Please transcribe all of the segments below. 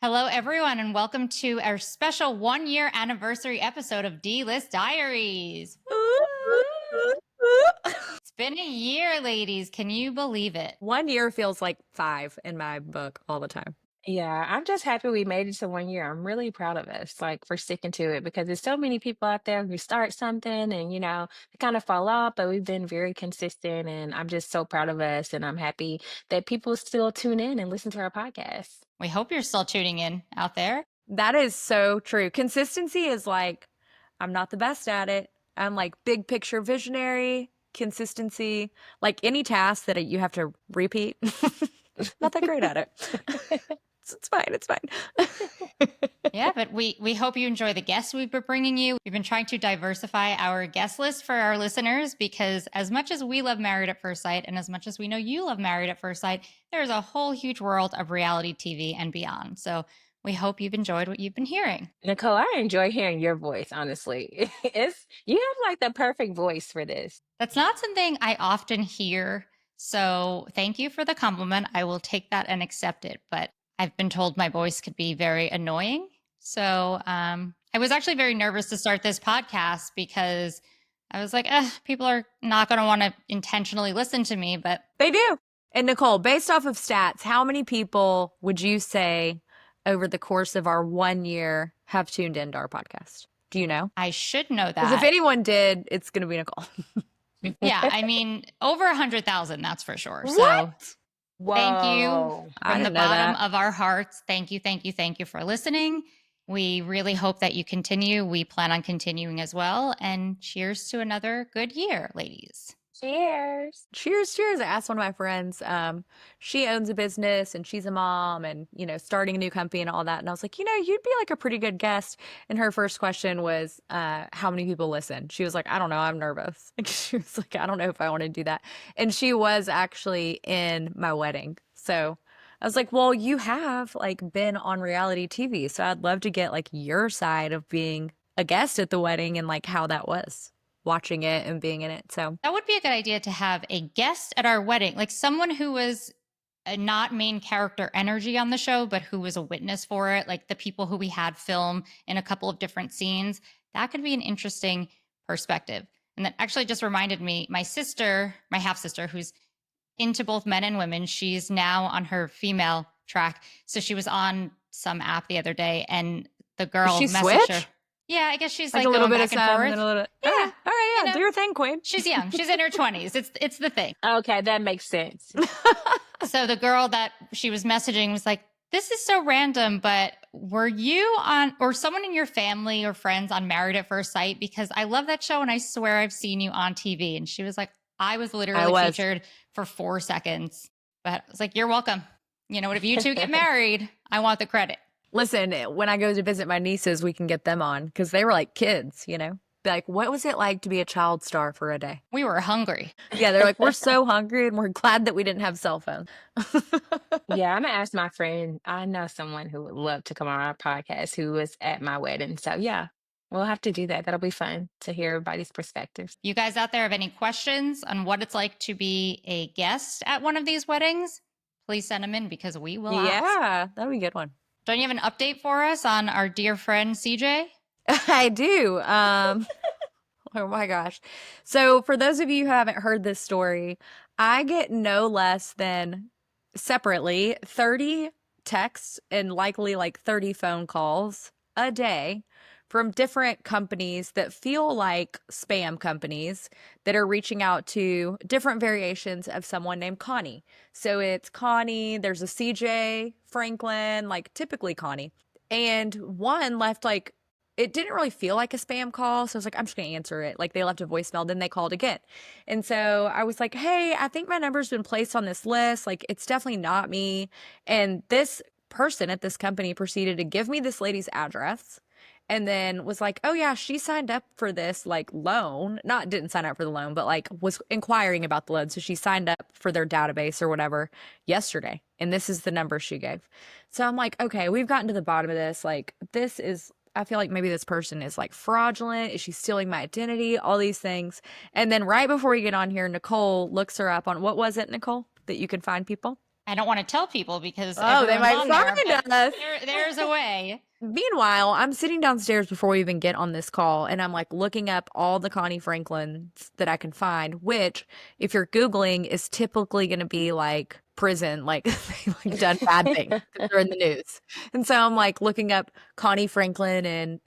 Hello, everyone, and welcome to our special 1-year anniversary episode of D-List Diaries. It's been a year, ladies. Can you believe it? 1 year feels like 5 in my book all the time. Yeah, I'm just happy we made it to 1 year. I'm really proud of us, like for sticking to it because there's so many people out there who start something and, they kind of fall off, but we've been very consistent and I'm just so proud of us. And I'm happy that people still tune in and listen to our podcast. We hope you're still tuning in out there. That is so true. Consistency is like, I'm not the best at it. I'm like big picture visionary, consistency, like any task that you have to repeat. Not that great at it. It's fine. It's fine. Yeah, but we hope you enjoy the guests we've been bringing you. We've been trying to diversify our guest list for our listeners because as much as we love Married at First Sight and as much as we know you love Married at First Sight, there's a whole huge world of reality TV and beyond. So we hope you've enjoyed what you've been hearing. Nicole, I enjoy hearing your voice, honestly. You have like the perfect voice for this. That's not something I often hear. So thank you for the compliment. I will take that and accept it. But I've been told my voice could be very annoying. So I was actually very nervous to start this podcast because I was like, people are not going to want to intentionally listen to me, but they do. And Nicole, based off of stats, how many people would you say over the course of our 1 year have tuned into our podcast? Do you know? I should know that. Because if anyone did, it's going to be Nicole. Yeah, I mean, over 100,000, that's for sure. What? So Whoa. thank you from the bottom that. of our hearts. Thank you for listening. We really hope that you continue. We plan on continuing as well. And cheers to another good year, ladies. Cheers. Cheers. I asked one of my friends, she owns a business and she's a mom and, starting a new company and all that. And I was like, you'd be like a pretty good guest. And her first question was, how many people listen? She was like, I don't know. I'm nervous. She was like, I don't know if I want to do that. And she was actually in my wedding. So I was like, well, you have like been on reality TV. So I'd love to get like your side of being a guest at the wedding and like how that was. Watching it and being in it. So that would be a good idea to have a guest at our wedding, like someone who was not main character energy on the show, but who was a witness for it, like the people who we had film in a couple of different scenes. That could be an interesting perspective. And that actually just reminded me, my sister, my half sister, who's into both men and women, she's now on her female track. So she was on some app the other day and the girl messaged her. Yeah, I guess she's like a little bit back of and forth. And a little, yeah. All right, yeah, do your thing, queen. She's young. She's in her 20s. It's the thing. Okay, that makes sense. So the girl that she was messaging was like, this is so random, but were you on, or someone in your family or friends on Married at First Sight? Because I love that show and I swear I've seen you on TV. And she was like, I was literally featured for 4 seconds. But I was like, you're welcome. If you two get married, I want the credit. Listen, when I go to visit my nieces, we can get them on because they were like kids, Be like, what was it like to be a child star for a day? We were hungry. Yeah, they're like, we're so hungry and we're glad that we didn't have cell phones. Yeah, I'm going to ask my friend. I know someone who would love to come on our podcast who was at my wedding. So yeah, we'll have to do that. That'll be fun to hear everybody's perspectives. You guys out there have any questions on what it's like to be a guest at one of these weddings? Please send them in because we will ask. Yeah, that'd be a good one. Don't you have an update for us on our dear friend CJ? I do. Oh my gosh. So for those of you who haven't heard this story, I get no less than separately 30 texts and likely like 30 phone calls a day from different companies that feel like spam companies that are reaching out to different variations of someone named Connie. So it's Connie, there's a CJ, Franklin, like typically Connie. And one left like, it didn't really feel like a spam call. So I was like, I'm just going to answer it. Like they left a voicemail, then they called again. And so I was like, hey, I think my number's been placed on this list. Like it's definitely not me. And this person at this company proceeded to give me this lady's address. And then was like, oh yeah, she signed up for this like loan. Didn't sign up for the loan, but like was inquiring about the loan. So she signed up for their database or whatever yesterday. And this is the number she gave. So I'm like, okay, we've gotten to the bottom of this. Like I feel like maybe this person is like fraudulent. Is she stealing my identity? All these things. And then right before we get on here, Nicole looks her up on, what was it, Nicole, that you can find people? I don't want to tell people because Oh, they everyone's might on there, find but us. there's a way. Meanwhile, I'm sitting downstairs before we even get on this call, and I'm like looking up all the Connie Franklins that I can find, which, if you're Googling, is typically going to be like prison, like they like done bad things because they're in the news. And so I'm like looking up Connie Franklin in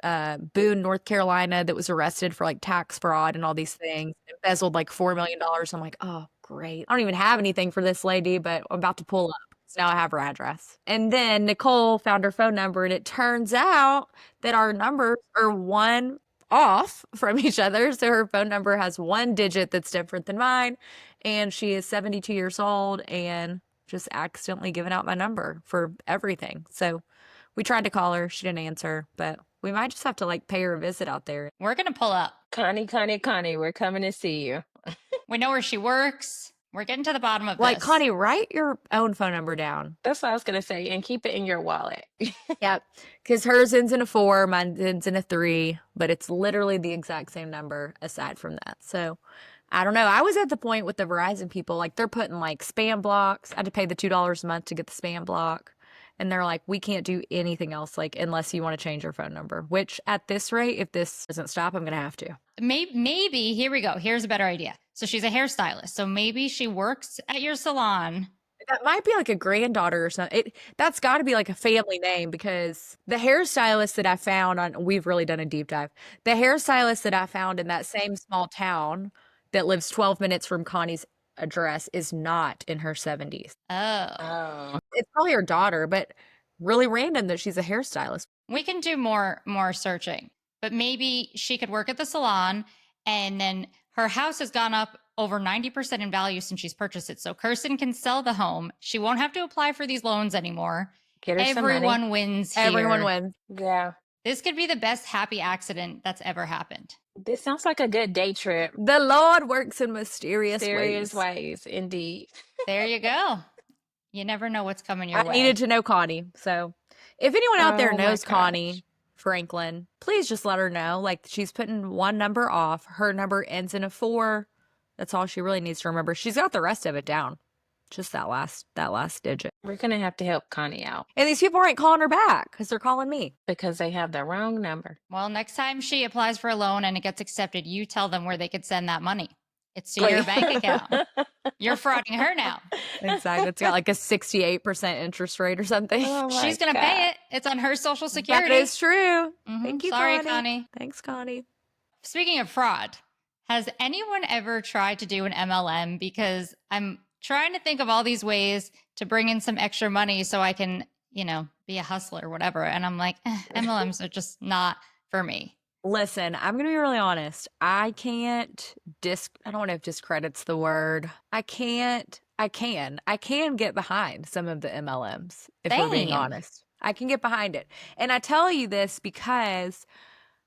Boone, North Carolina, that was arrested for like tax fraud and all these things, embezzled like $4 million. I'm like, oh, great. I don't even have anything for this lady, but I'm about to pull up. So now I have her address. And then Nicole found her phone number, and it turns out that our numbers are one off from each other. So her phone number has one digit that's different than mine. And she is 72 years old and just accidentally given out my number for everything. So we tried to call her. She didn't answer, but we might just have to like pay her a visit out there. We're going to pull up. Connie, we're coming to see you. We know where she works. We're getting to the bottom of Like, this. Connie, write your own phone number down. That's what I was going to say. And keep it in your wallet. Yep. Because hers ends in a 4, mine ends in a 3, but it's literally the exact same number aside from that. So I don't know. I was at the point with the Verizon people, like they're putting like spam blocks. I had to pay the $2 a month to get the spam block. And they're like, we can't do anything else, like, unless you want to change your phone number, which at this rate, if this doesn't stop, I'm going to have to. Maybe, here we go. Here's a better idea. So she's a hairstylist. So maybe she works at your salon. That might be like a granddaughter or something. That's got to be like a family name, because the hairstylist that I found we've really done a deep dive. The hairstylist that I found in that same small town that lives 12 minutes from Connie's address is not in her 70s. Oh. It's probably her daughter, but really random that she's a hairstylist. We can do more searching, but maybe she could work at the salon, and then her house has gone up over 90% in value since she's purchased it. So Kirsten can sell the home. She won't have to apply for these loans anymore. Get her some money. Everyone wins here. Everyone wins. Yeah. This could be the best happy accident that's ever happened. This sounds like a good day trip. The Lord works in mysterious ways, indeed. There you go. You never know what's coming your way. I needed to know Connie. So if anyone out there Oh my knows gosh. Connie Franklin, please just let her know. Like, she's putting one number off. Her number ends in a 4. That's all she really needs to remember. She's got the rest of it down. Just that last digit. We're going to have to help Connie out And these people aren't calling her back because they're calling me. because they have the wrong number. Well, next time she applies for a loan and it gets accepted, you tell them where they could send that money. It's to your bank account. You're frauding her now. Exactly. It's got like a 68% interest rate or something. Oh my She's going to God. pay it. It's on her Social Security. That is true. Mhm. Thank you, Sorry, Connie. Connie. Thanks, Connie. Speaking of fraud, has anyone ever tried to do an MLM? Because I'm trying to think of all these ways to bring in some extra money so I can, be a hustler or whatever. And I'm like, MLMs are just not for me. Listen, I'm going to be really honest. I can't I don't know if discredit's the word. I can get behind some of the MLMs, if we're being Same. honest. I can get behind it. And I tell you this because,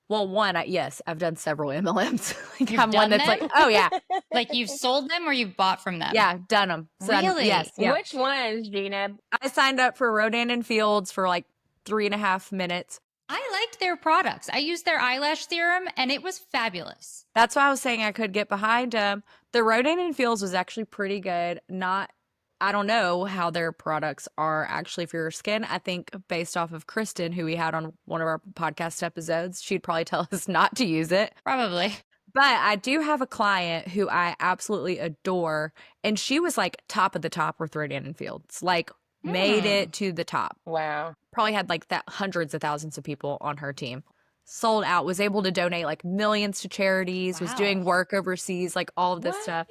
well, one, yes, I've done several MLMs. Like, You've I'm one done that's them? like, oh yeah, Like you've sold them or you've bought from them? yeah, done them. Really? Yes, yeah. Which ones, Gina? I signed up for Rodan and Fields for like 3.5 minutes. I liked their products. I used their eyelash serum and it was fabulous. That's why I was saying I could get behind them. The Rodan and Fields was actually pretty good. I don't know how their products are actually for your skin. I think based off of Kirsten, who we had on one of our podcast episodes, she'd probably tell us not to use it. Probably. But I do have a client who I absolutely adore, and she was like top of the top with Rodan and Fields, like made it to the top. Wow. Probably had like that hundreds of thousands of people on her team. Sold out, was able to donate like millions to charities, was Wow. doing work overseas, like all of this stuff.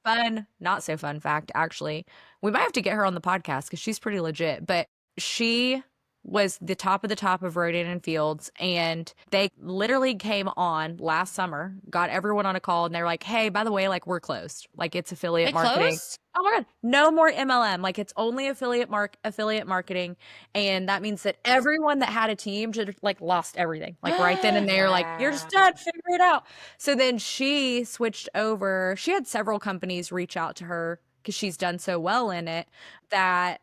Fun, not so fun fact, actually. We might have to get her on the podcast because she's pretty legit. But she was the top of Rodan and Fields, and they literally came on last summer, got everyone on a call, and they're like, hey, by the way, like, we're closed. Like, it's affiliate They marketing. closed? Oh my God. No more MLM. Like, it's only affiliate marketing. And that means that everyone that had a team just like lost everything. Like right then and there, like, you're just done, figure it out. So then she switched over. She had several companies reach out to her because she's done so well in it that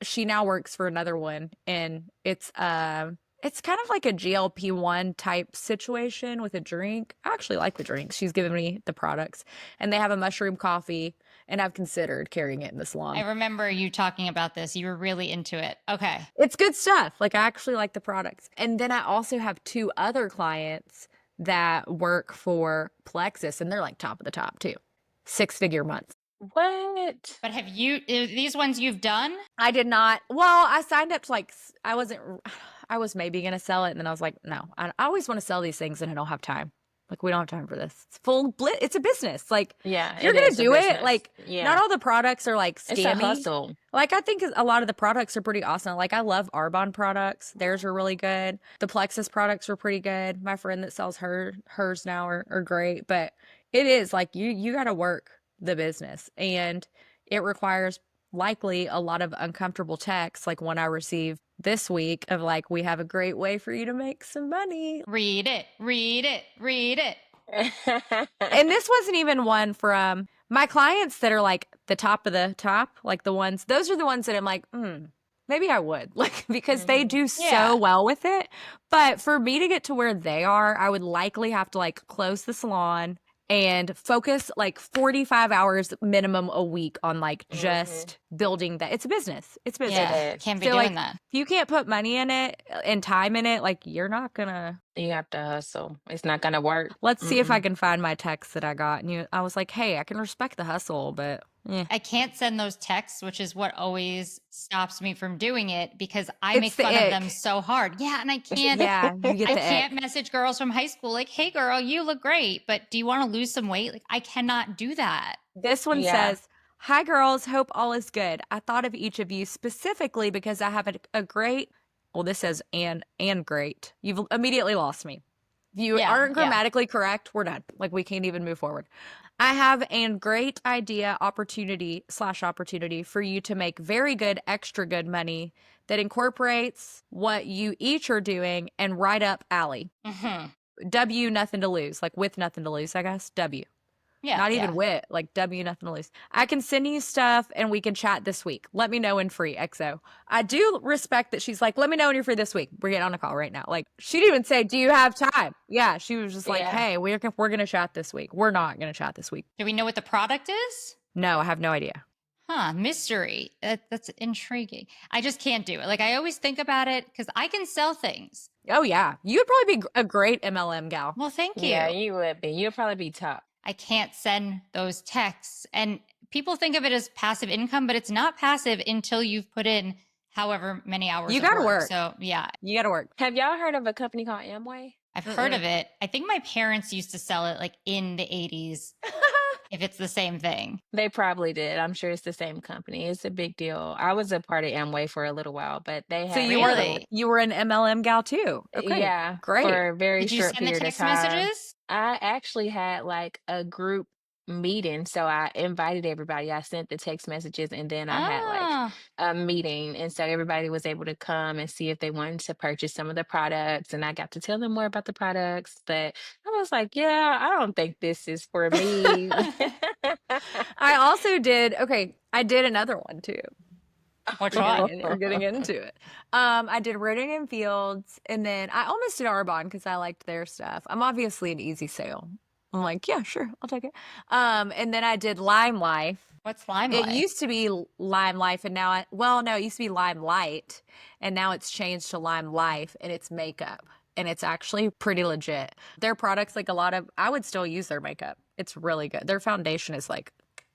she now works for another one. And it's kind of like a GLP-1 type situation with a drink. I actually like the drinks. She's given me the products. And they have a mushroom coffee. and I've considered carrying it in the salon. I remember you talking about this. You were really into it. Okay. It's good stuff. Like, I actually like the products. And then I also have 2 other clients that work for Plexus, and they're like top of the top too. 6-figure months. What? But have you, these ones you've done? I did not. Well, I signed up to like, I was maybe going to sell it. And then I was like, no, I always want to sell these things and I don't have time. Like, we don't have time for this. It's a business. Like, Yeah, if you're it going to is a do it, business. like, Yeah. not all the products are like It's a scammy. hustle. Like, I think a lot of the products are pretty awesome. Like, I love Arbonne products. Theirs are really good. The Plexus products were pretty good. My friend that sells hers now are great. But it is like, you got to work the business, and it requires likely a lot of uncomfortable texts, like one I received this week of like, we have a great way for you to make some money. Read it, read it, read it. And this wasn't even one from my clients that are like the top of the top, like the ones, those are the ones that I'm like, maybe I would, like, because they do Yeah. so well with it. But for me to get to where they are, I would likely have to like close the salon and focus like 45 hours minimum a week on like just building that. It's a business. It's business. Yeah, is. can't be So, doing like, that. if you can't put money in it and time in it, like, you're not gonna. You have to hustle. It's not gonna work. Let's see if I can find my text that I got. And I was like, hey, I can respect the hustle, but I can't send those texts, which is what always stops me from doing it because I It's make the fun of them ick. so hard. Yeah, and I can't. yeah, you get I the can't ick. message girls from high school like, "Hey, girl, you look great, but do you want to lose some weight?" Like, I cannot do that. This one Yeah. says, hi, girls. Hope all is good. I thought of each of you specifically because I have a great, well, this says and great. You've immediately lost me. If you Yeah, aren't yeah. grammatically correct, we're done. Like, we can't even move forward. I have a great opportunity for you to make very good, extra good money that incorporates what you each are doing and right up alley. W, nothing to lose. Like, with nothing to lose, I guess. W. Yeah, Not even yeah. wit, like W, nothing to lose. I can send you stuff and we can chat this week. Let me know when free, XO. I do respect that she's like, let me know when you're free this week. We're getting on a call right now. Like, she didn't even say, do you have time? Yeah, she was just like, Yeah. hey, we're going to chat this week. We're not going to chat this week. Do we know what the product is? No, I have no idea. Huh, mystery. That's intriguing. I just can't do it. Like, I always think about it because I can sell things. Oh, yeah. You would probably be a great MLM gal. Well, thank you. Yeah, you would be. You'll probably be top. I can't send those texts. And people think of it as passive income, but it's not passive until you've put in however many hours. You got gotta to work. So, yeah, You got to work. Have y'all heard of a company called Amway? I've heard of it. I think my parents used to sell it like in the 80s, if it's the same thing. They probably did. I'm sure it's the same company. It's a big deal. I was a part of Amway for a little while, but they had So you were an MLM gal too. Okay. yeah, Great. for a very Did you short send the period of text time. messages? I actually had like a group meeting, so I invited everybody. I sent the text messages, and then I had like Ah, a meeting, and so everybody was able to come and see if they wanted to purchase some of the products, and I got to tell them more about the products. But I was like, yeah, I don't think this is for me. I also did, I did another one too. which We're one? getting, we're getting into it. I did Rooding and Fields, and then I almost did Arbonne because I liked their stuff. I'm obviously an easy sale. I'm like, yeah, sure, I'll take it. And then I did Lime Life. What's Limelight? It used to be Lime Life, and now no, it used to be Lime Light, and now it's changed to Lime Life, and it's makeup, and it's actually pretty legit. Their products, like I would still use their makeup. It's really good. Their foundation is like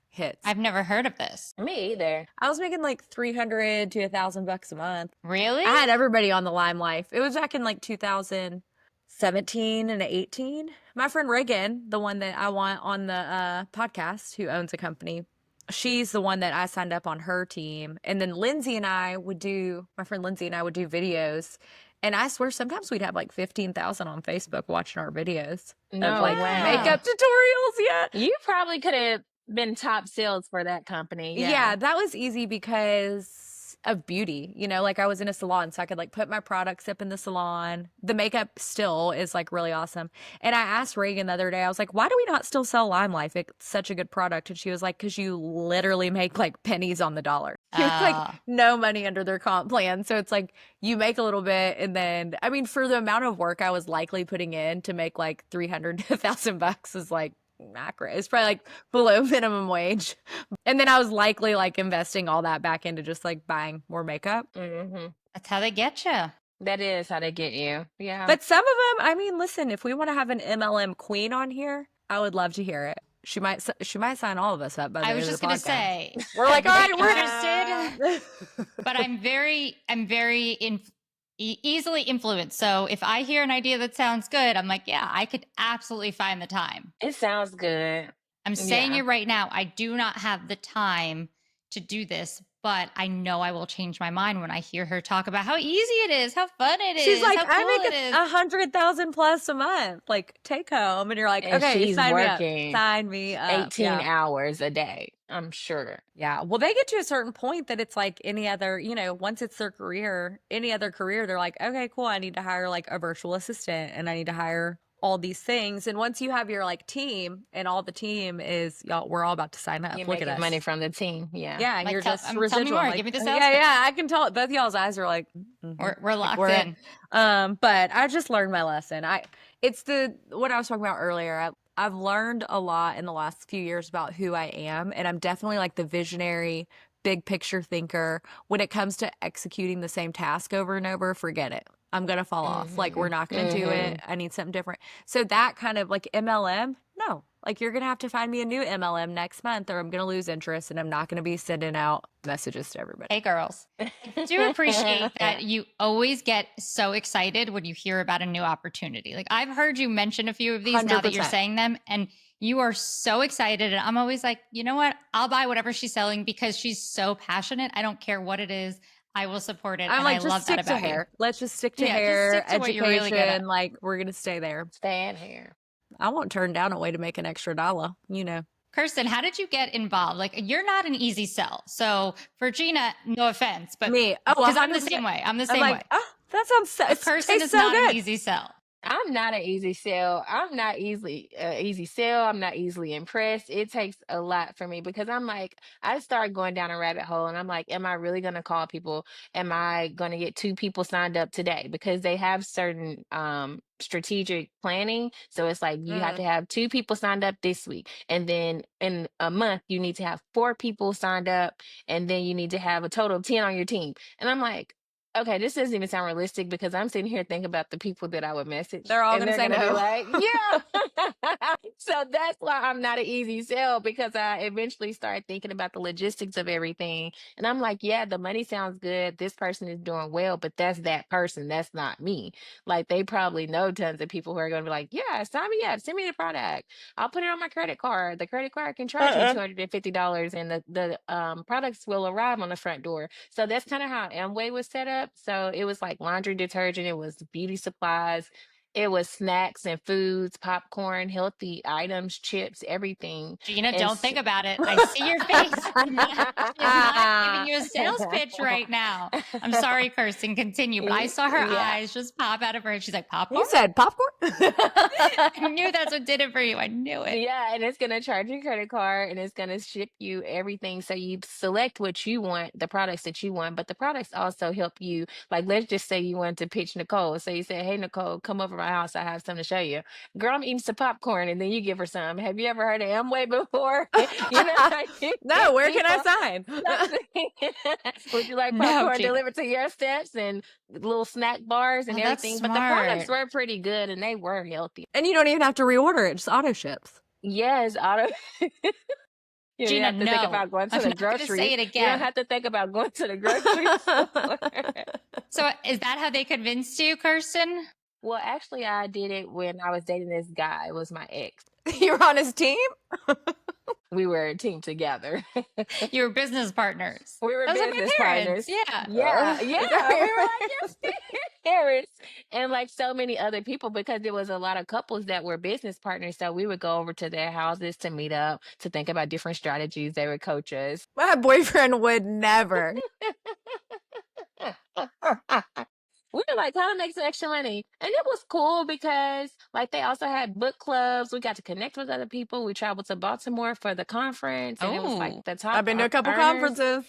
hits. I've never heard of this. Me either. I was making like $300 to $1,000 a month. Really? I had everybody on the Lime Life. It was back in like 2017 and 18. My friend Reagan, the one that I want on the podcast, who owns a company, she's the one that I signed up on her team. And then my friend Lindsay and I would do videos. And I swear sometimes we'd have like 15,000 on Facebook watching our videos No of like way. makeup tutorials. Yeah. You probably could have been top sales for that company. Yeah, that was easy because of beauty. Like I was in a salon, so I could like put my products up in the salon. The makeup still is like really awesome. And I asked Reagan the other day, I was like, why do we not still sell Lime Life? It's such a good product. And she was like, because you literally make like pennies on the dollar. You have like no money under their comp plan. So it's like you make a little bit, and then, I mean, for the amount of work I was likely putting in to make like $300 to $1,000 is like, not great. It's probably like below minimum wage. And then I was likely like investing all that back into just like buying more makeup. Hmm. That's how they get you. That is how they get you. Yeah. But some of them, I mean, listen, if we want to have an MLM queen on here, I would love to hear it. She might sign all of us up by the I end was of just the gonna podcast. say, We're like, all right, I'm we're interested, but I'm very easily influenced. So if I hear an idea that sounds good, I'm like, yeah, I could absolutely find the time. It sounds good. I'm saying Yeah. it right now. I do not have the time to do this, but I know I will change my mind when I hear her talk about how easy it is, how fun it is, She's like, how I cool make it is. 100,000 plus a month, like take home, and you're like, And okay, she's sign me up, working sign me up. 18 hours a day, I'm sure. Yeah. Well, they get to a certain point that it's like any other, once it's their career, any other career, they're like, okay, cool. I need to hire like a virtual assistant and I need to hire all these things. And once you have your like team and all the team is y'all, we're all about to sign up. You're Look at making us. money from the team. Yeah. Yeah. And Like, you're just tell me residual. more. Like, Give me the yeah, sales yeah. pitch. I can tell both y'all's eyes are like, We're locked we're in. But I just learned my lesson. It's what I was talking about earlier. I've learned a lot in the last few years about who I am, and I'm definitely like the visionary, big picture thinker. When it comes to executing the same task over and over, forget it. I'm gonna fall off. Like, we're not gonna do it. I need something different. So that kind of like MLM, no. Like, you're gonna have to find me a new MLM next month, or I'm gonna lose interest, and I'm not gonna be sending out messages to everybody. Hey, girls. I do appreciate that you always get so excited when you hear about a new opportunity. Like, I've heard you mention a few of these now that you're 100%. saying them, and you are so excited. And I'm always like, you know what? I'll buy whatever she's selling because she's so passionate. I don't care what it is. I will support it. I'm and like, I just love stick that to about you. hair. Let's just stick to Yeah, just hair, stick to what you're really good at. education. Like, we're gonna stay there. Stay in here. I won't turn down a way to make an extra dollar, Kirsten, how did you get involved? Like, you're not an easy sell. So for Gina, no offense, but Me, because I'm the 100%. same way. I'm the I'm same like, way. oh, that sounds so. But Kirsten tastes is so not good. an easy sell. I'm not an easy sell. I'm not easy sell. I'm not easily impressed. It takes a lot for me because I'm like, I start going down a rabbit hole and I'm like, am I really going to call people? Am I going to get 2 people signed up today? Because they have certain strategic planning. So it's like you have to have 2 people signed up this week. And then in a month, you need to have 4 people signed up. And then you need to have a total of 10 on your team. And I'm like, okay, this doesn't even sound realistic because I'm sitting here thinking about the people that I would message. They're all and gonna they're say gonna be no. like, yeah. So that's why I'm not an easy sell because I eventually started thinking about the logistics of everything. And I'm like, yeah, the money sounds good. This person is doing well, but that's that person. That's not me. Like they probably know tons of people who are gonna be like, yeah, sign me up, send me the product. I'll put it on my credit card. The credit card can charge you $250 and the products will arrive on the front door. So that's kind of how Amway was set up. So it was like laundry detergent, it was beauty supplies, it was snacks and foods, popcorn, healthy items, chips, everything. Gina, And don't think about it. I see your face. She's not giving you a sales pitch right now. I'm sorry, Kirsten, continue. But I saw her Yeah. eyes just pop out of her head. She's like, popcorn? You said popcorn? I knew that's what did it for you. I knew it. Yeah, and it's gonna charge your credit card and it's gonna ship you everything. So you select what you want, the products that you want, but the products also help you. Like, let's just say you wanted to pitch Nicole. So you say, hey, Nicole, come over to my house. I have something to show you. Girl, I'm eating some popcorn, and then you give her some. Have you ever heard of Amway before? No, where can I sign? Would you like No, popcorn Gina. delivered to your steps and little snack bars and Oh, that's everything? But the products smart. were pretty good and they were healthy. And you don't even have to reorder it, just auto ships. Yes, auto. You don't Gina, have to think no. about going to I'm the not gonna grocery. say it You don't again. have to think about going to the grocery store. So is that how they convinced you, Kirsten? Well, actually, I did it when I was dating this guy. It was my ex. You're on his team? We were a team together. You were business partners. We were Those are my business parents. partners. Yeah. Yeah. We were like your parents and like so many other people because there was a lot of couples that were business partners. So we would go over to their houses to meet up, to think about different strategies. They would coach us. My boyfriend would never. We were like, how to make some extra money. And it was cool because like they also had book clubs. We got to connect with other people. We traveled to Baltimore for the conference. And it was Oh. like the top I've been to a couple earners. conferences.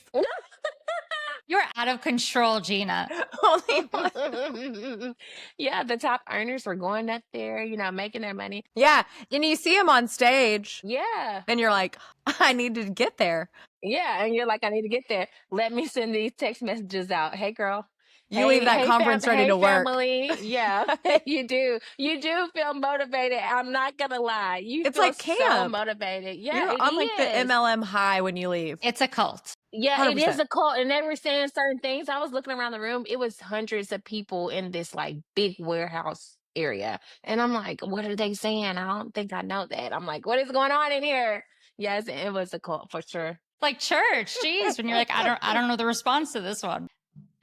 You're out of control, Gina. Only one. Yeah, the top earners were going up there, making their money. Yeah. And you see them on stage Yeah. and you're like, I need to get there. Yeah. And you're like, I need to get there. Let me send these text messages out. Hey, girl. You leave that conference ready Hey, to work. family. Yeah, you do. You do feel motivated. I'm not gonna lie. You It's feel like so camp. motivated. Yeah, You're it on like the is. MLM high when you leave. It's a cult. Yeah, it is 100%. a cult, and they were saying certain things. I was looking around the room. It was hundreds of people in this like big warehouse area, and I'm like, "What are they saying? I don't think I know that." I'm like, "What is going on in here?" Yes, it was a cult for sure. Like church, geez, when you're like, I don't know the response to this one.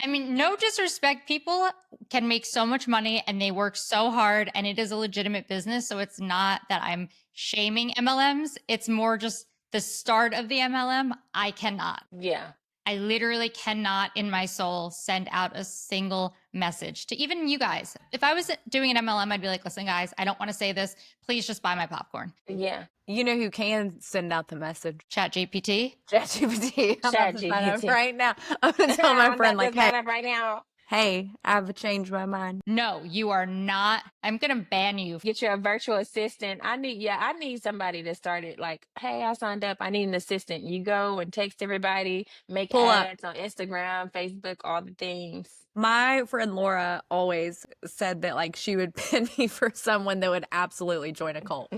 I mean, no disrespect. People can make so much money and they work so hard and it is a legitimate business. So it's not that I'm shaming MLMs. It's more just the start of the MLM. I cannot. Yeah. I literally cannot in my soul send out a single message to even you guys. If I was doing an MLM, I'd be like, listen, guys, I don't want to say this. Please just buy my popcorn. Yeah. You know who can send out the message? ChatGPT. ChatGPT. I'm about to sign up ChatGPT. right now. I'm going to tell my I'm friend, about like, to sign hey, up right now. hey, I've changed my mind. No, you are not. I'm going to ban you. Get you a virtual assistant. I need somebody to start it. Like, hey, I signed up. I need an assistant. You go and text everybody, make Pull up. ads on Instagram, Facebook, all the things. My friend Laura always said that like she would pin me for someone that would absolutely join a cult.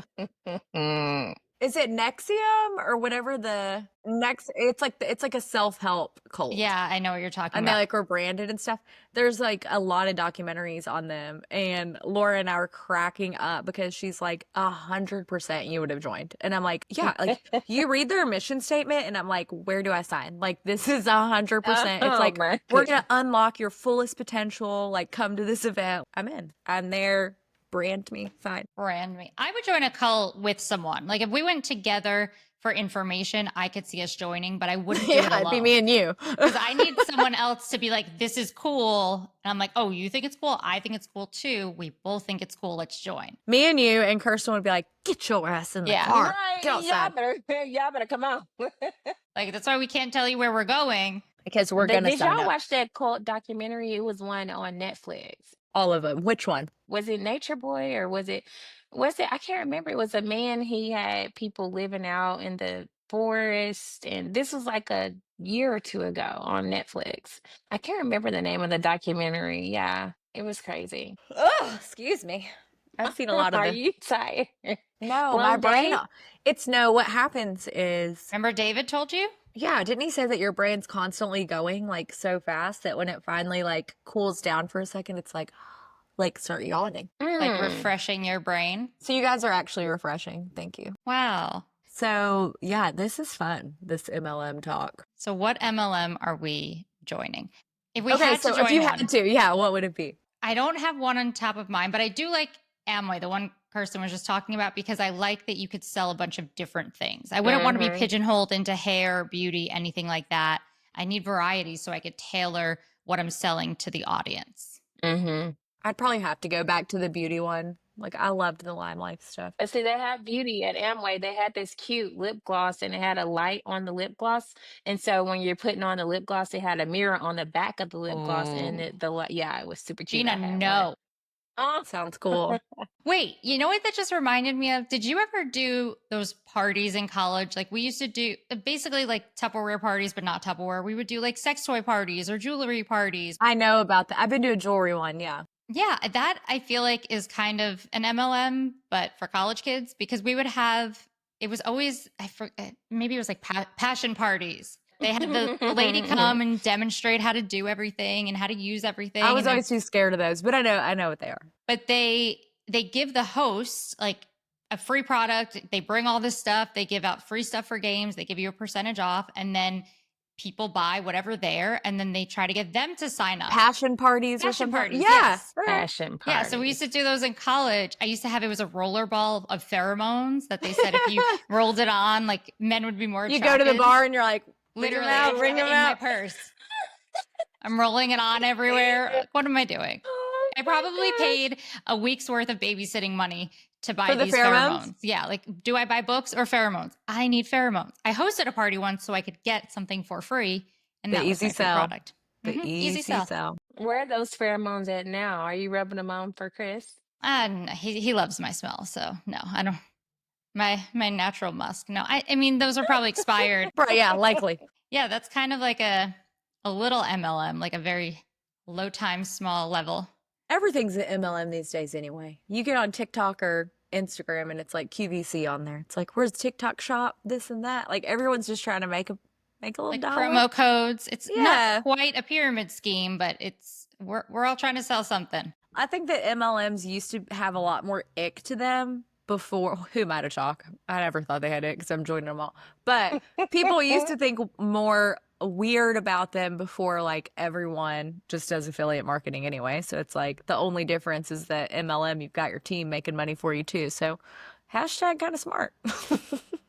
Is it Nexium or whatever the next? It's like a self-help cult. Yeah, I know what you're talking And they about. like were branded and stuff. There's like a lot of documentaries on them, and Laura and I were cracking up because she's like 100% you would have joined, and I'm like, yeah, like you read their mission statement, and I'm like, where do I sign? Like this is 100%. It's like my we're gonna unlock your fullest potential. Like come to this event. I'm in. I'm there. Brand me. Fine. Brand me. I would join a cult with someone. Like if we went together for information, I could see us joining, but I wouldn't do it Yeah, alone. it'd be me and you. Because I need someone else to be like, this is cool. And I'm like, oh, you think it's cool? I think it's cool too. We both think it's cool. Let's join. Me and you and Kirsten would be like, get your ass in the Yeah. car. Right, Get outside. y'all better come on. Like that's why we can't tell you where we're going. Because we're going to Did sign y'all up. watch that cult documentary? It was one on Netflix. All of them. Which one? Was it Nature Boy or was it I can't remember. It was a man, he had people living out in the forest, and this was like a year or two ago on Netflix. I can't remember the name of the documentary. Yeah, it was crazy. Oh, excuse me. I've seen a lot of Are them. you tired? No, my Long brain. day? It's no, what happens is, Remember David told you? yeah, didn't he say that your brain's constantly going like so fast that when it finally like cools down for a second, it's like start yawning. Like Mm. refreshing your brain. So you guys are actually refreshing. Thank you. Wow. So yeah, this is fun. This MLM talk. So what MLM are we joining? If we Okay, had to so join if you one, had to, yeah, what would it be? I don't have one on top of mind, but I do like Amway, the one Kirsten was just talking about, because I like that you could sell a bunch of different things. I wouldn't want to be Mhm. pigeonholed into hair, beauty, anything like that. I need variety so I could tailor what I'm selling to the audience. Mhm. I'd probably have to go back to the beauty one. Like I loved the Lime Life stuff. But see, they have beauty at Amway. They had this cute lip gloss, and it had a light on the lip gloss. And so when you're putting on the lip gloss, it had a mirror on the back of the lip gloss, and Oh, the light. Yeah, it was super cute. Gina, I had one. no. Oh, sounds cool. Wait, you know what that just reminded me of? Did you ever do those parties in college? Like we used to do basically like Tupperware parties, but not Tupperware. We would do like sex toy parties or jewelry parties. I know about that. I've been to a jewelry one. Yeah. Yeah, that I feel like is kind of an MLM, but for college kids, because we would have, it was always, I forget, maybe it was like passion parties. They had the lady come and demonstrate how to do everything and how to use everything. I was and then- always too scared of those, but I know what they are. but they give the hosts like a free product. They bring all this stuff. They give out free stuff for games. They give you a percentage off, and then people buy whatever there, and then they try to get them to sign up. Passion parties or Passion something. parties, Yeah. yes. passion party. Yeah, so we used to do those in college. I used to have, it was a roller ball of pheromones that they said if you rolled it on, like men would be more You attracted. go to the bar and you're like, Literally, bring them in out. my purse. I'm rolling it on everywhere. Like, what am I doing? Oh I my probably gosh. paid a week's worth of babysitting money to buy For the these pheromones? Yeah, like do I buy books or pheromones? I need pheromones. I hosted a party once so I could get something for free, and The that was easy my free sell. product. The Easy easy sell. sell. Where are those pheromones at now? Are you rubbing them on for Chris? And he loves my smell, so no, I don't. My natural musk. No, I mean those are probably expired. Right, yeah, likely. Yeah, that's kind of like a little MLM, like a very low time, small level. Everything's an MLM these days anyway. You get on TikTok or Instagram and it's like QVC on there. It's like, where's TikTok shop? This and that. Like everyone's just trying to make a little Like dollar. promo codes. It's Yeah. not quite a pyramid scheme, but we're all trying to sell something. I think that MLMs used to have a lot more ick to them before. Who might have talked? I never thought they had it because I'm joining them all. But people used to think more weird about them before, like everyone just does affiliate marketing anyway. So it's like the only difference is that MLM, you've got your team making money for you too. So hashtag kind of smart.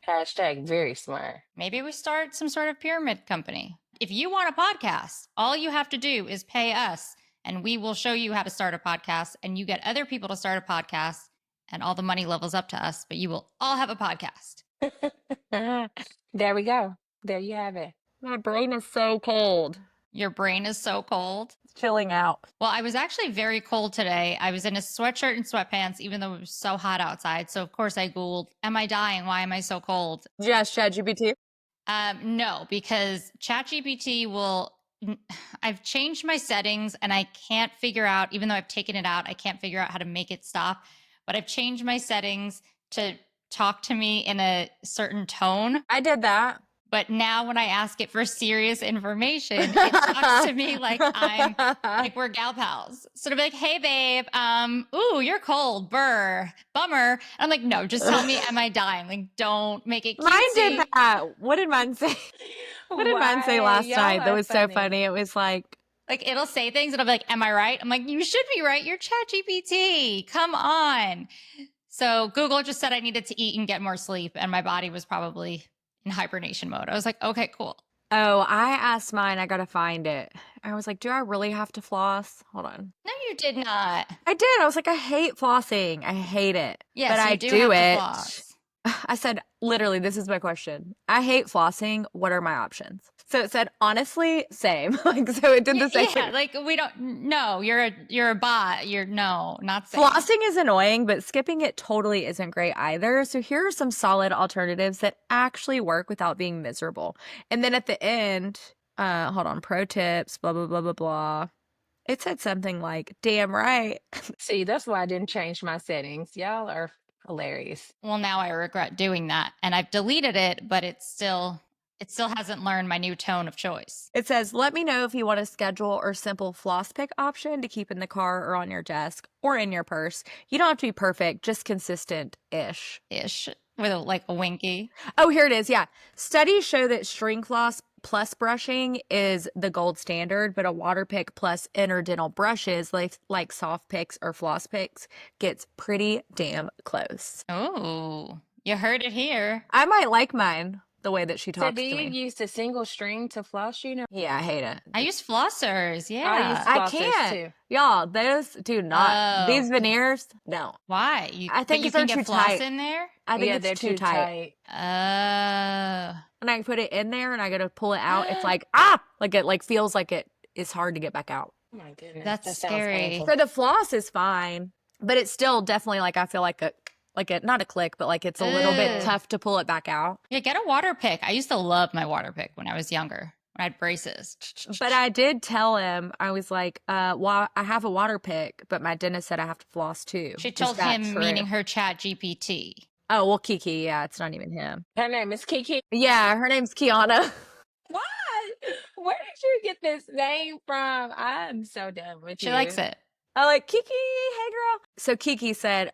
Hashtag very smart. Maybe we start some sort of pyramid company. If you want a podcast, all you have to do is pay us and we will show you how to start a podcast, and you get other people to start a podcast, and all the money levels up to us, but you will all have a podcast. There we go. There you have it. My brain is so cold. Your brain is so cold. It's chilling out. Well, I was actually very cold today. I was in a sweatshirt and sweatpants, even though it was so hot outside. So, of course, I Googled, am I dying? Why am I so cold? Did you ask ChatGPT? No, because ChatGPT I've changed my settings and I can't figure out, even though I've taken it out, I can't figure out how to make it stop. But I've changed my settings to talk to me in a certain tone. I did that. But now when I ask it for serious information, it talks to me like we're gal pals. So to be like, hey babe, ooh, you're cold, bummer. And I'm like, no, just tell me, am I dying? Like, don't make it cutesy. Mine did that. What did mine say? What did mine say last Y'all night? That are was so funny. It was like it'll say things and I'll be like, am I right? I'm like, you should be right. You're ChatGPT. Come on. So Google just said I needed to eat and get more sleep. And my body was probably in hibernation mode. I was like, okay, cool. oh, I asked mine. I got to find it. I was like, do I really have to floss? Hold on. No, you did not. I did. I was like, I hate flossing. I hate it. Yes, but you I do do have to it. floss. I said, literally, this is my question. I hate flossing. What are my options? So it said, honestly, same. Like, so it did the same. Yeah, like we don't. No, you're a bot. Not same. Flossing is annoying, but skipping it totally isn't great either. So here are some solid alternatives that actually work without being miserable. And then at the end, hold on, pro tips, blah, blah, blah, blah, blah. It said something like, damn right. See, that's why I didn't change my settings. Y'all are hilarious. Well, now I regret doing that, and I've deleted it, but it still hasn't learned my new tone of choice. It says, let me know if you want a schedule or simple floss pick option to keep in the car or on your desk or in your purse. You don't have to be perfect, just consistent-ish. Ish. With a winky. Oh, here it is. Yeah. Studies show that string floss plus brushing is the gold standard, but a water pick plus interdental brushes like soft picks or floss picks gets pretty damn close. Oh, you heard it here. I might like mine the way that she So talks do to you me. use the single string to floss, you know? Yeah, I hate it. I use flossers. I Yeah. use I flossers can't. too. Y'all, those do not. Oh. These veneers, no. Why? I think you they're can get too floss tight. in there. I think Yeah, it's they're too tight. Oh. And I put it in there and I got to pull it out. It's like, like it feels like it is hard to get back out. Oh my goodness. That's that sounds scary. painful. So the floss is fine, but it's still definitely like, I feel like not a click, but like it's a little bit Ugh. tough to pull it back out. Yeah, get a water pick. I used to love my water pick when I was younger. When I had braces. But I did tell him, I was like, well, I have a water pick, but my dentist said I have to floss too. She Is told that him, true? meaning her ChatGPT. Oh, well, Kiki. Yeah, it's not even him. Her name is Kiki. Yeah, her name's Kiana. What? Where did you get this name from? I'm so done with you. She likes it. I like, Kiki, hey girl. So Kiki said,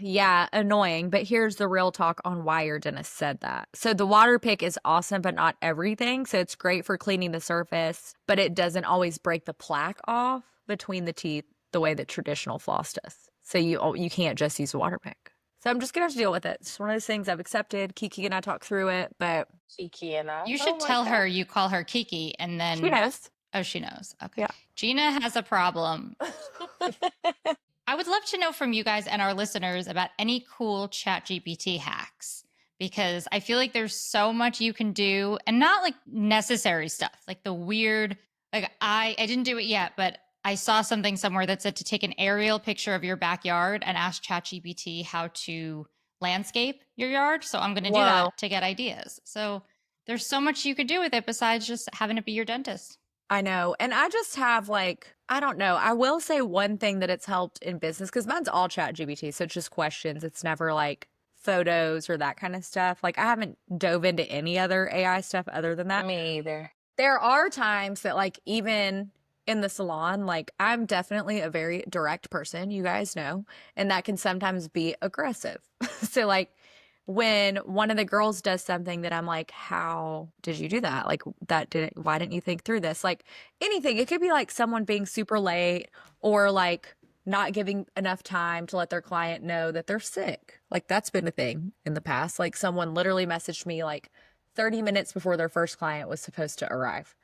yeah, annoying, but here's the real talk on why your dentist said that. So the water pick is awesome, but not everything. So it's great for cleaning the surface, but it doesn't always break the plaque off between the teeth the way that traditional floss does. So you can't just use a water pick. So I'm just going to have to deal with it. It's one of those things I've accepted. Kiki and I talked through it, but Kiki and I. You Oh should my tell God. her you call her Kiki and then. she knows. Oh, she knows. Okay. Yeah. Gina has a problem. I would love to know from you guys and our listeners about any cool ChatGPT hacks, because I feel like there's so much you can do, and not like necessary stuff, like the weird Like I didn't do it yet, but I saw something somewhere that said to take an aerial picture of your backyard and ask ChatGPT how to landscape your yard. So I'm going to do Whoa. that to get ideas. So there's so much you could do with it besides just having it be your dentist. I know. And I just have like, I don't know. I will say one thing that it's helped in business because mine's all chat GPT. So it's just questions. It's never like photos or that kind of stuff. Like I haven't dove into any other AI stuff other than that. Me either. There are times that like even in the salon, like I'm definitely a very direct person, you guys know, and that can sometimes be aggressive. So like when one of the girls does something that I'm like, how did you do that? Like why didn't you think through this? Like anything. It could be like someone being super late or like not giving enough time to let their client know that they're sick. Like that's been a thing in the past. Like someone literally messaged me like 30 minutes before their first client was supposed to arrive.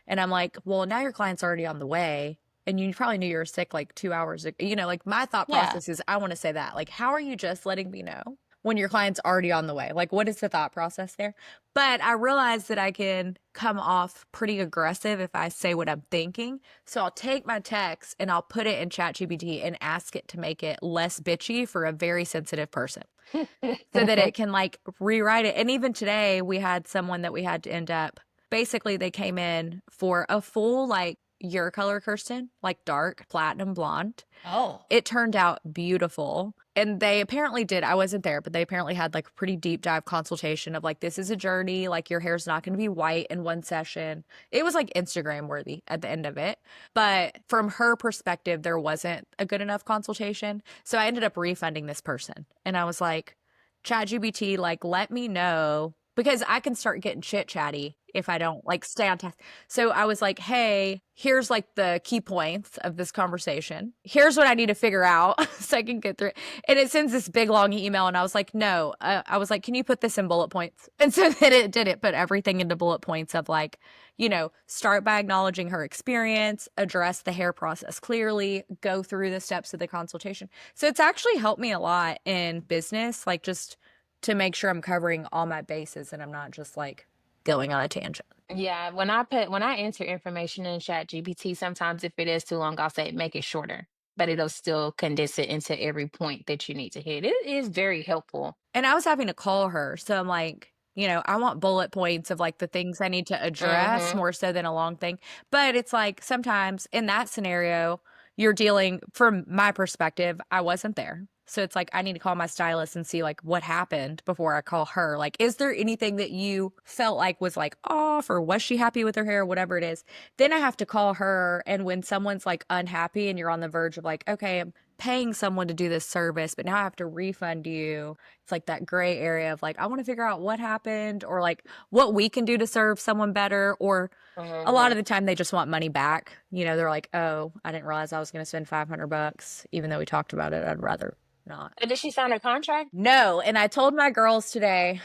And I'm like, well, now your client's already on the way. And you probably knew you were sick like 2 hours ago. You know, like my thought Yeah. process is I want to say that. Like, how are you just letting me know when your client's already on the way? Like, what is the thought process there? But I realize that I can come off pretty aggressive if I say what I'm thinking. So I'll take my text and I'll put it in ChatGPT and ask it to make it less bitchy for a very sensitive person so that it can like rewrite it. And even today, we had someone that we had to end up. Basically, they came in for a full like your color, Kirsten, like dark platinum blonde. Oh. It turned out beautiful. And they apparently did. I wasn't there, but they apparently had like a pretty deep dive consultation of like, this is a journey. Like, your hair's not going to be white in one session. It was like Instagram worthy at the end of it. But from her perspective, there wasn't a good enough consultation. So I ended up refunding this person. And I was like, ChatGPT, like, let me know because I can start getting chit chatty if I don't like stay on task. So I was like, hey, here's like the key points of this conversation. Here's what I need to figure out so I can get through it. And it sends this big long email. And I was like, no, I was like, can you put this in bullet points? And so then it did it, put everything into bullet points of like, you know, start by acknowledging her experience, address the hair process clearly, go through the steps of the consultation. So it's actually helped me a lot in business, like just to make sure I'm covering all my bases and I'm not just like going on a tangent. Yeah, when I enter information in Chat GPT, sometimes if it is too long, I'll say make it shorter, but it'll still condense it into every point that you need to hit. It is very helpful. And I was having to call her. So I'm like, you know, I want bullet points of like the things I need to address hmm more so than a long thing. But it's like sometimes in that scenario, you're dealing, from my perspective, I wasn't there. So it's like I need to call my stylist and see like what happened before I call her. Like, is there anything that you felt like was like off, or was she happy with her hair, whatever it is? Then I have to call her. And when someone's like unhappy and you're on the verge of like, okay, I'm paying someone to do this service, but now I have to refund you. It's like that gray area of like, I want to figure out what happened or like what we can do to serve someone better. Or a lot of the time they just want money back. You know, they're like, oh, I didn't realize I was going to spend $500, even though we talked about it. I'd rather not. Did she sign a contract? No. And I told my girls today,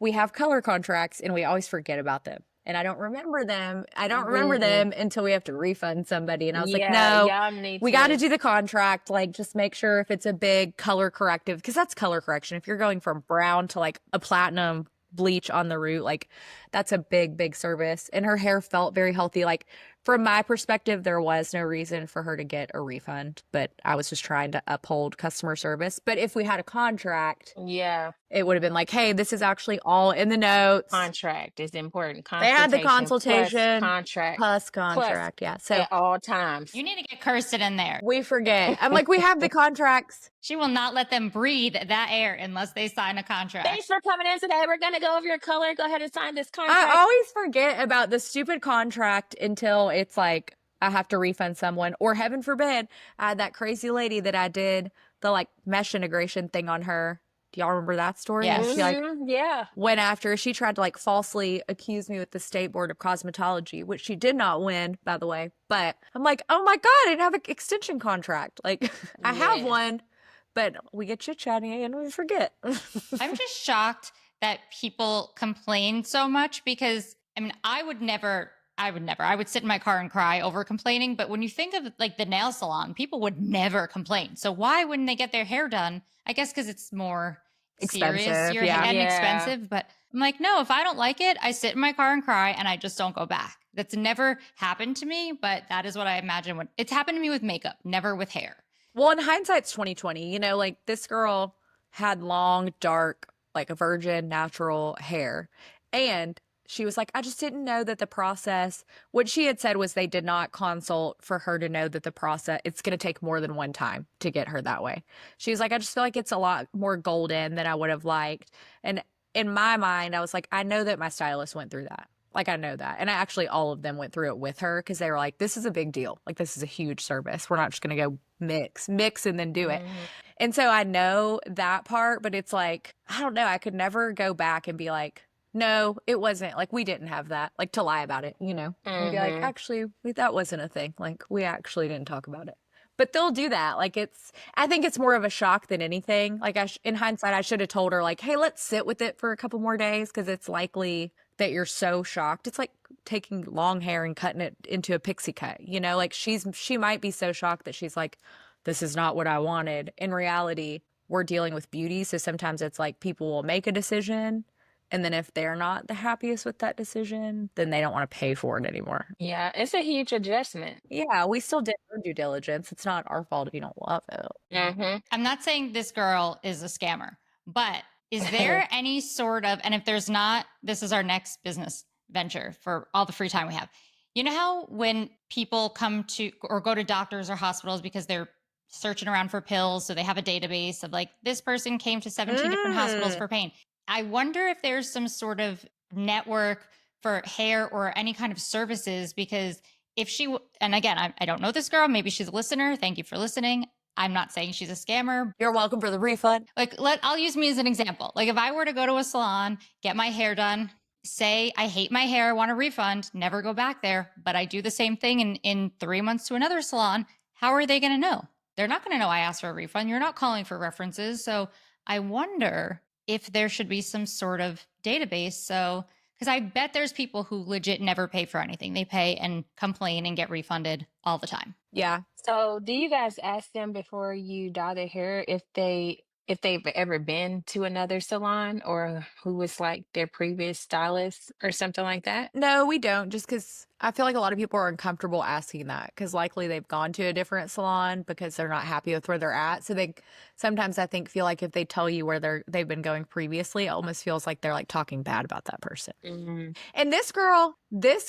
we have color contracts and we always forget about them. And I don't remember them. I don't remember them until we have to refund somebody. And I was like, Yeah, no, y'all need we got to to. do the contract. Like, just make sure if it's a big color corrective, because that's color correction. If you're going from brown to like a platinum bleach on the root, like that's a big, big service. And her hair felt very healthy. Like, from my perspective, there was no reason for her to get a refund, but I was just trying to uphold customer service. But if we had a contract, Yeah, it would have been like, hey, this is actually all in the notes. contract is important. They had the Consultation consultation plus plus contract. Yeah. So at all times. You need to get Kirsten in there. we forget. I'm like, we have the contracts. She will not let them breathe that air unless they sign a contract. Thanks for coming in today. We're gonna go over your color. Go ahead and sign this contract. I always forget about the stupid contract until it's like I have to refund someone, or heaven forbid, I had that crazy lady that I did the like mesh integration thing on her. Do y'all remember that story? Yes. And she like Yeah. went after, she tried to like falsely accuse me with the State Board of Cosmetology, which she did not win, by the way. But I'm like, oh my God, I didn't have an extension contract. Like, I have Yeah. one, but we get chit chatting and we forget. I'm just shocked that people complain so much because I mean, I would sit in my car and cry over complaining. But when you think of like the nail salon, people would never complain. So why wouldn't they get their hair done? I guess because it's more serious Expensive, your yeah. and Yeah. expensive. But I'm like, no, if I don't like it, I sit in my car and cry and I just don't go back. That's never happened to me, but that is what I imagine when it's happened to me with makeup, never with hair. Well, in hindsight's 2020, you know, like this girl had long, dark, like a virgin, natural hair. And she was like, I just didn't know that the process, what she had said was they did not consult for her to know that the process, it's going to take more than one time to get her that way. She was like, I just feel like it's a lot more golden than I would have liked. And in my mind, I was like, I know that my stylist went through that. Like, I know that. And I actually, all of them went through it with her because they were like, this is a big deal. Like, this is a huge service. We're not just going to go mix and then do it. Mhm. And so I know that part, but it's like, I don't know. I could never go back and be like, no, it wasn't. Like, we didn't have that. Like, to lie about it, you know? And be like, Mhm. actually, that wasn't a thing. Like, we actually didn't talk about it. But they'll do that. Like, I think it's more of a shock than anything. Like, in hindsight, I should have told her, like, hey, let's sit with it for a couple more days because it's likely that you're so shocked. It's like taking long hair and cutting it into a pixie cut, you know? Like, she might be so shocked that she's like, this is not what I wanted. In reality, we're dealing with beauty. So sometimes it's like people will make a decision. And then if they're not the happiest with that decision, then they don't want to pay for it anymore. Yeah, it's a huge adjustment. Yeah, we still did our due diligence. It's not our fault if you don't love it. Mhm. I'm not saying this girl is a scammer, but is there any sort of, and if there's not, this is our next business venture for all the free time we have. You know how when people come to or go to doctors or hospitals because they're searching around for pills, so they have a database of like, this person came to 17 different hospitals Mm. for pain. I wonder if there's some sort of network for hair or any kind of services because if she, and again, I don't know this girl, maybe she's a listener. Thank you for listening. I'm not saying she's a scammer. You're welcome for the refund. Like, I'll use me as an example. Like, if I were to go to a salon, get my hair done, say I hate my hair, want a refund, never go back there, but I do the same thing in 3 months to another salon, how are they going to know? They're not going to know I asked for a refund. You're not calling for references. So I wonder if there should be some sort of database. So, because I bet there's people who legit never pay for anything. They pay and complain and get refunded all the time. Yeah. So, do you guys ask them before you dye their hair if they've ever been to another salon or who was like their previous stylist or something like that? No, we don't, just because I feel like a lot of people are uncomfortable asking that because likely they've gone to a different salon because they're not happy with where they're at. So they sometimes I think feel like if they tell you where they've been going previously, it almost feels like they're like talking bad about that person. Mhm. And this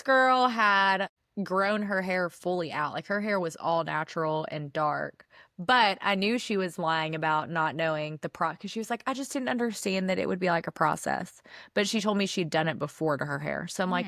girl had grown her hair fully out. Like her hair was all natural and dark. But I knew she was lying about not knowing the because she was like, I just didn't understand that it would be like a process. But she told me she'd done it before to her hair. So I'm like,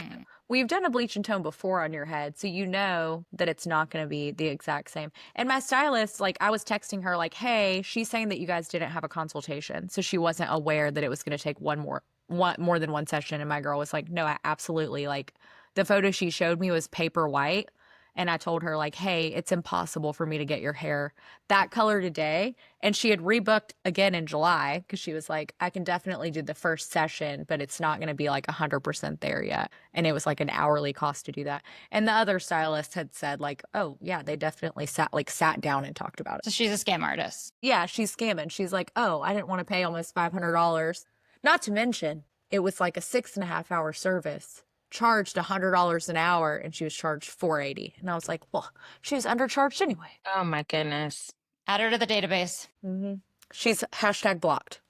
we've done a bleach and tone before on your head. So you know that it's not going to be the exact same. And my stylist, like I was texting her like, hey, she's saying that you guys didn't have a consultation. So she wasn't aware that it was going to take more than one session. And my girl was like, no, I absolutely, like the photo she showed me was paper white. And I told her like, hey, it's impossible for me to get your hair that color today. And she had rebooked again in July because she was like, I can definitely do the first session, but it's not going to be like 100% there yet. And it was like an hourly cost to do that. And the other stylist had said like, oh yeah, they definitely sat down and talked about it. So she's a scam artist. Yeah, she's scamming. She's like, oh, I didn't want to pay almost $500. Not to mention, it was like a 6.5 hour service, charged $100 an hour, and she was charged $480. And I was like, well, she was undercharged anyway. Oh my goodness. Add her to the database. She's hashtag blocked.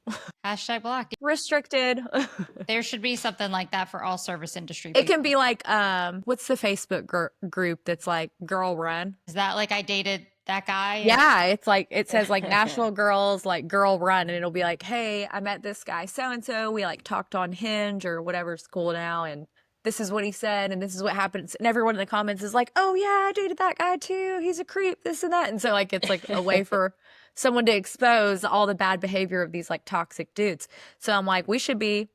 Hashtag blocked. Restricted. There should be something like that for all service industry It people. can be like, what's the Facebook group that's like Girl Run? Is that like I dated that guy? Yeah, it's like it says like National Girls like Girl Run, and it'll be like, hey, I met this guy so and so. We like talked on Hinge or whatever's cool now, and this is what he said, and this is what happens. And everyone in the comments is like, oh yeah, I dated that guy too. He's a creep, this and that. And so like it's like a way for someone to expose all the bad behavior of these like toxic dudes. So I'm like, we should be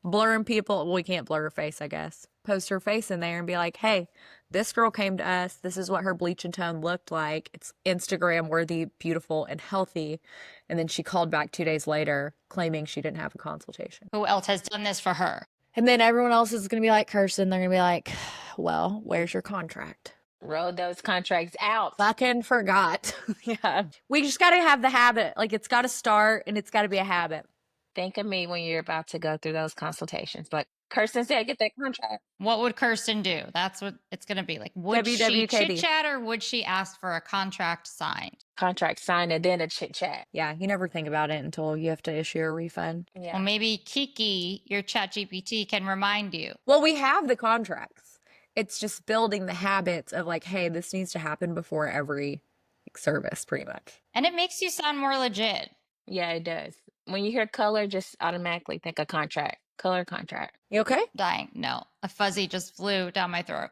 blurring people. Well, we can't blur her face, I guess. Post her face in there and be like, hey, this girl came to us. This is what her bleach and tone looked like. It's Instagram worthy, beautiful, and healthy. And then she called back 2 days later claiming she didn't have a consultation. Who else has done this for her? And then everyone else is going to be like Kirsten. They're going to be like, well, where's your contract? Roll those contracts out. Fucking forgot. Yeah. We just got to have the habit. Like it's got to start and it's got to be a habit. Think of me when you're about to go through those consultations. Like, Kirsten said, get that contract. What would Kirsten do? That's what it's going to be like. Would she WWKD. chit chat or would she ask for a contract signed? Contract signed and then a chit chat. Yeah, you never think about it until you have to issue a refund. Yeah. Well, maybe Kiki, your ChatGPT, can remind you. Well, we have the contracts. It's just building the habits of like, hey, this needs to happen before every service, pretty much. And it makes you sound more legit. Yeah, it does. When you hear color, just automatically think of contract. Color contract. You okay? Dying. No, a fuzzy just flew down my throat.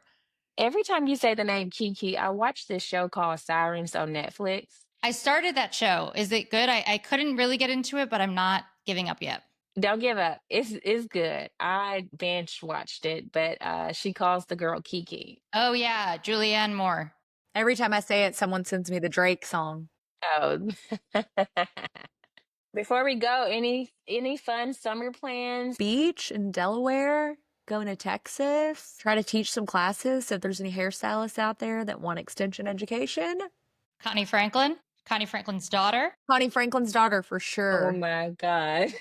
Every time you say the name Kiki, I watch this show called Sirens on Netflix. I started that show. Is it good? I couldn't really get into it, but I'm not giving up yet. Don't give up. It's good. I binge watched it, but she calls the girl Kiki. Oh, yeah. Julianne Moore. Every time I say it, someone sends me the Drake song. Oh. Before we go, any fun summer plans? Beach in Delaware, going to Texas, try to teach some classes. So if there's any hairstylists out there that want extension education. Connie Franklin. Connie Franklin's daughter. Connie Franklin's daughter, for Oh sure. my God.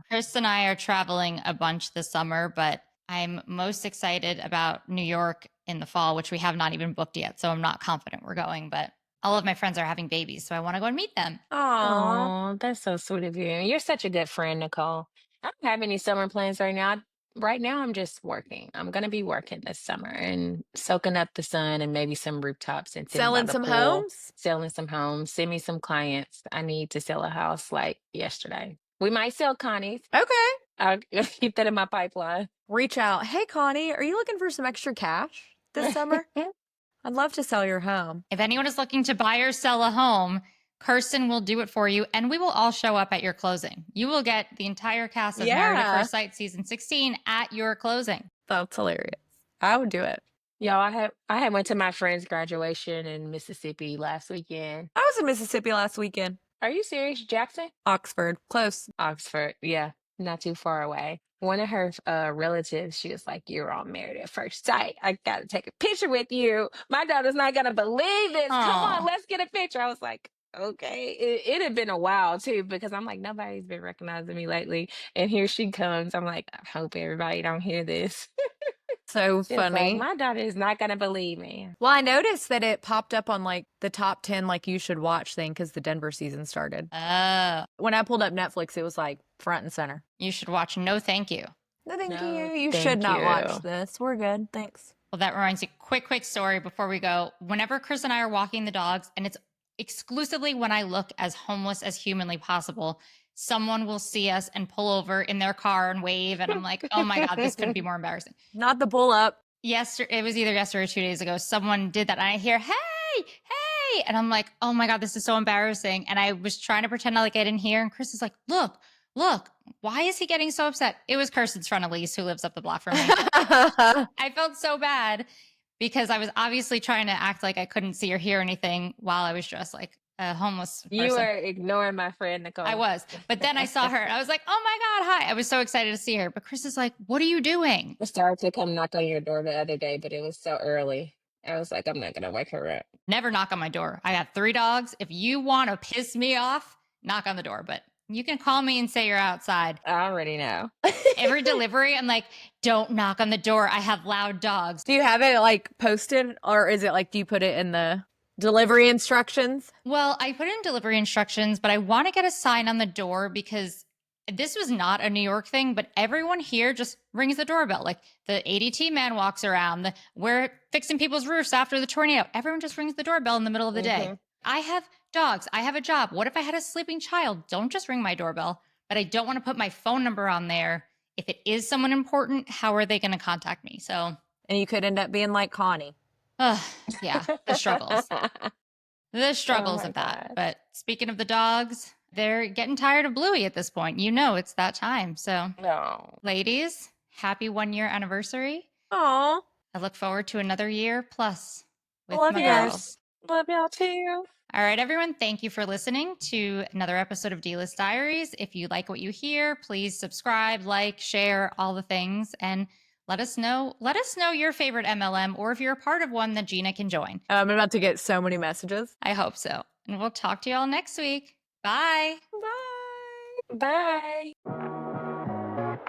Chris and I are traveling a bunch this summer, but I'm most excited about New York in the fall, which we have not even booked yet. So I'm not confident we're going, but all of my friends are having babies, so I want to go and meet them. Aww. Oh, that's so sweet of you. You're such a good friend, Nicole. I don't have any summer plans right now. Right now, I'm just working. I'm going to be working this summer and soaking up the sun and maybe some rooftops and sitting by Selling the some pool. homes? Selling some homes. Send me some clients. I need to sell a house like yesterday. We might sell Connie's. Okay. I'll keep that in my pipeline. Reach out. Hey, Connie, are you looking for some extra cash this summer? I'd love to sell your home. If anyone is looking to buy or sell a home, Kirsten will do it for you, and we will all show up at your closing. You will get the entire cast of Married at First Sight season 16 at your closing. That's hilarious. I would do it. Y'all, I had went to my friend's graduation in Mississippi last weekend. I was in Mississippi last weekend. Are you serious, Jackson? Oxford. Close. Oxford, yeah, not too far away. One of her relatives, she was like, "You're all Married at First Sight. I got to take a picture with you. My daughter's not going to believe this. Come Aw. on, let's get a picture." I was like, okay. It had been a while, too, because I'm like, nobody's been recognizing me lately. And here she comes. I'm like, I hope everybody don't hear this. So She was like, funny. my daughter is not going to believe me. Well, I noticed that it popped up on like the top 10 like you should watch thing because the Denver season started. Oh, When I pulled up Netflix, it was like front and center. you should watch No Thank You. No, thank No, you. You thank should not you. watch this. We're good. Thanks. Well, that reminds me, quick story before we go. Whenever Chris and I are walking the dogs, and it's exclusively when I look as homeless as humanly possible, someone will see us and pull over in their car and wave. And I'm like, oh my God, this couldn't be more embarrassing. Not the bull up. It was either yesterday or 2 days ago. Someone did that, and I hear, hey, and I'm like, oh my God, this is so embarrassing. And I was trying to pretend like I didn't hear. And Chris is like, look, why is he getting so upset? It was Kirsten's friend Elise who lives up the block from me. I felt so bad because I was obviously trying to act like I couldn't see or hear anything while I was dressed like a homeless person. You were ignoring my friend, Nicole. I was. But then I saw her and I was like, oh my God, hi. I was so excited to see her. But Chris is like, what are you doing? I started to come knock on your door the other day, but it was so early. I was like, I'm not going to wake her up. Never knock on my door. I got 3 dogs. If you want to piss me off, knock on the door. But you can call me and say you're outside. I already know. Every delivery, I'm like, don't knock on the door. I have loud dogs. Do you have it like posted or is it like, do you put it in the delivery instructions? Well, I put in delivery instructions, but I want to get a sign on the door because this was not a New York thing, but everyone here just rings the doorbell. Like the ADT man walks around. We're fixing people's roofs after the tornado. Everyone just rings the doorbell in the middle of the day. I have dogs. I have a job. What if I had a sleeping child? Don't just ring my doorbell. But I don't want to put my phone number on there. If it is someone important, how are they going to contact me? So, And you could end up being like Connie. yeah, the struggles. The struggles my of that. gosh. But speaking of the dogs, they're getting tired of Bluey at this point. You know, it's that time. So, No. ladies, happy 1-year anniversary. Aw. I look forward to another year plus with Love my you guys. girls. Love y'all too. All right, everyone. Thank you for listening to another episode of D-List Diaries. If you like what you hear, please subscribe, like, share, all the things, and let us know. Let us know your favorite MLM, or if you're a part of one that Gina can join. I'm about to get so many messages. I hope so. And we'll talk to you all next week. Bye. Bye. Bye.